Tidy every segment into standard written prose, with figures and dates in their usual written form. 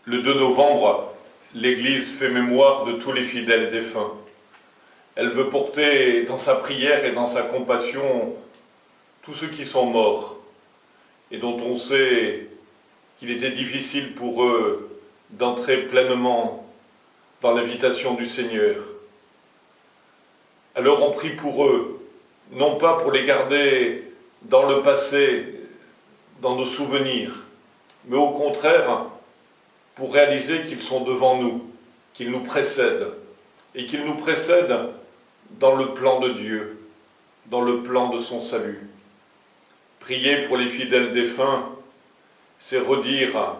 Le 2 novembre, l'Église fait mémoire de tous les fidèles défunts. Elle veut porter dans sa prière et dans sa compassion tous ceux qui sont morts et dont on sait qu'il était difficile pour eux d'entrer pleinement dans l'invitation du Seigneur. Alors on prie pour eux, non pas pour les garder dans le passé, dans nos souvenirs, mais au contraire, pour réaliser qu'ils sont devant nous, qu'ils nous précèdent, et qu'ils nous précèdent dans le plan de Dieu, dans le plan de son salut. Prier pour les fidèles défunts, c'est redire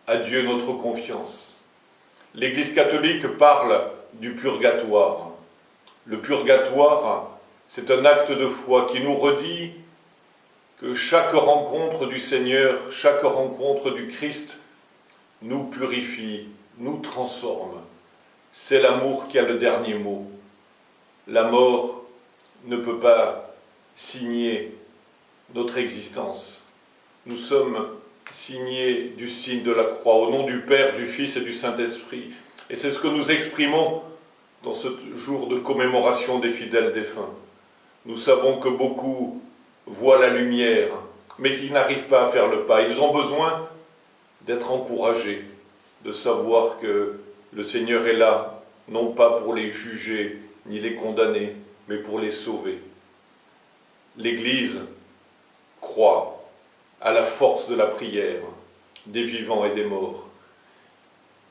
à Dieu notre confiance. L'Église catholique parle du purgatoire. Le purgatoire, c'est un acte de foi qui nous redit que chaque rencontre du Seigneur, chaque rencontre du Christ nous purifie, nous transforme. C'est l'amour qui a le dernier mot. La mort ne peut pas signer notre existence. Nous sommes signés du signe de la croix, au nom du Père, du Fils et du Saint-Esprit. Et c'est ce que nous exprimons dans ce jour de commémoration des fidèles défunts. Nous savons que beaucoup voient la lumière, mais ils n'arrivent pas à faire le pas. Ils ont besoin d'être encouragés, de savoir que le Seigneur est là, non pas pour les juger ni les condamner, mais pour les sauver. L'Église croit à la force de la prière, des vivants et des morts.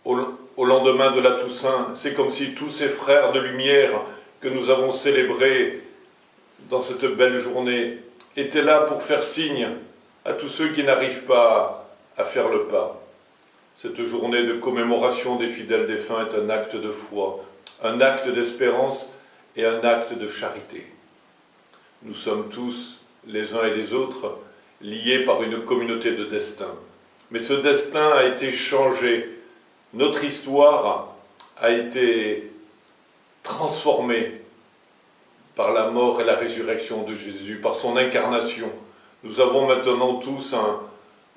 Au lendemain de la Toussaint, c'est comme si tous ces frères de lumière que nous avons célébrés dans cette belle journée étaient là pour faire signe à tous ceux qui n'arrivent pas à faire le pas. Cette journée de commémoration des fidèles défunts est un acte de foi, un acte d'espérance et un acte de charité. Nous sommes tous, les uns et les autres, liés par une communauté de destin. Mais ce destin a été changé. Notre histoire a été transformée par la mort et la résurrection de Jésus, par son incarnation. Nous avons maintenant tous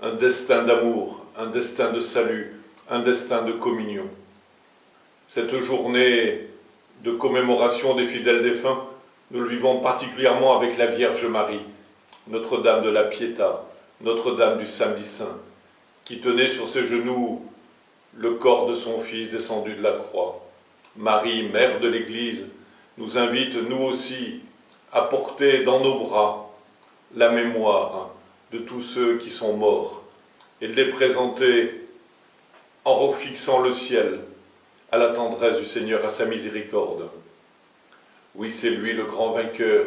un destin d'amour, un destin de salut, un destin de communion. Cette journée de commémoration des fidèles défunts, nous le vivons particulièrement avec la Vierge Marie, Notre-Dame de la Pietà, Notre-Dame du Samedi Saint, qui tenait sur ses genoux le corps de son Fils descendu de la croix. Marie, Mère de l'Église, nous invite, nous aussi, à porter dans nos bras la mémoire de tous ceux qui sont morts et de les présenter en refixant le ciel à la tendresse du Seigneur, à sa miséricorde. Oui, c'est lui le grand vainqueur.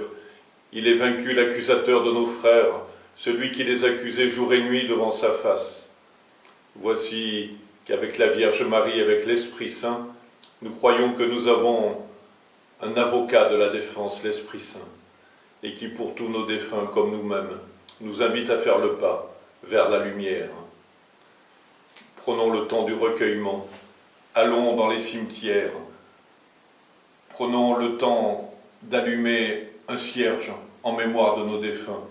Il est vaincu l'accusateur de nos frères, celui qui les accusait jour et nuit devant sa face. Voici qu'avec la Vierge Marie, avec l'Esprit Saint, nous croyons que nous avons un avocat de la défense, l'Esprit Saint, et qui, pour tous nos défunts comme nous-mêmes, nous invite à faire le pas vers la lumière. Prenons le temps du recueillement, allons dans les cimetières, prenons le temps d'allumer un cierge en mémoire de nos défunts.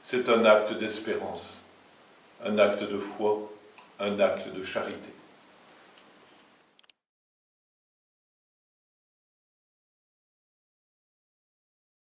C'est un acte d'espérance, un acte de foi, un acte de charité.